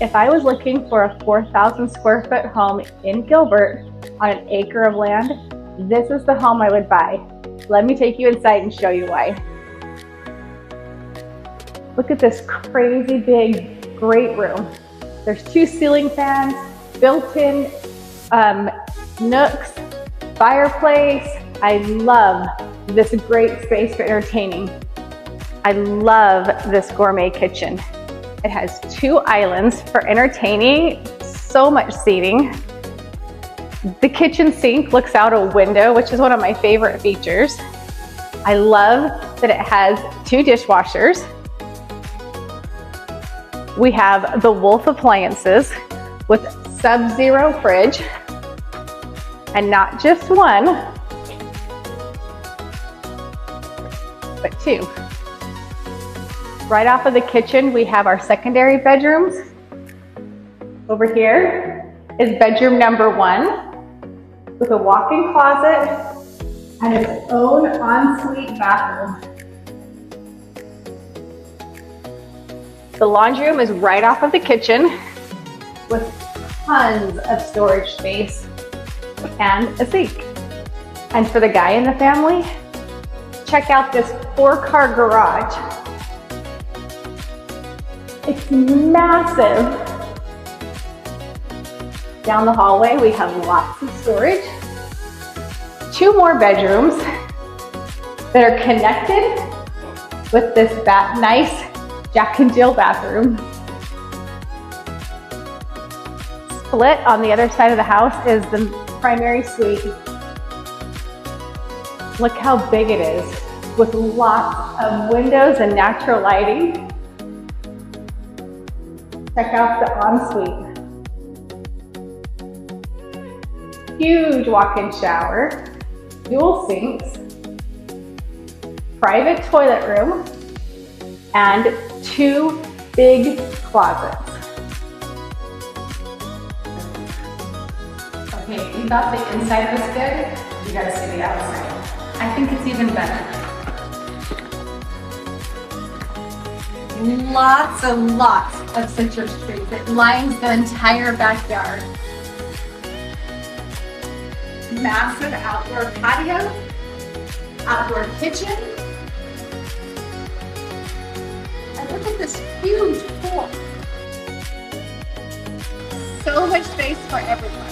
if I was looking for a 4,000 square foot home in Gilbert on an acre of land, this is the home I would buy. Let me take you inside and show you why. Look at this crazy big, great room. There's 2 ceiling fans, built-in nooks, fireplace. I love this great space for entertaining. I love this gourmet kitchen. It has 2 islands for entertaining, so much seating. The kitchen sink looks out a window, which is one of my favorite features. I love that it has 2 dishwashers. We have the Wolf appliances with sub-zero fridge, and not just one, but 2. Right off of the kitchen, we have our secondary bedrooms. Over here is bedroom number 1 with a walk-in closet and its own ensuite bathroom. The laundry room is right off of the kitchen with tons of storage space and a sink. And for the guy in the family, check out this 4-car garage. It's massive. Down the hallway, we have lots of storage. 2 more bedrooms that are connected with this nice Jack and Jill bathroom. Split on the other side of the house is the primary suite. Look how big it is, with lots of windows and natural lighting. Check out the ensuite. Huge walk-in shower, dual sinks, private toilet room, and 2 big closets. Okay, if you thought the inside was good, you gotta see the outside. I think it's even better. Lots and lots of citrus trees. It lines the entire backyard. Massive outdoor patio, outdoor kitchen. And look at this huge pool. So much space for everyone.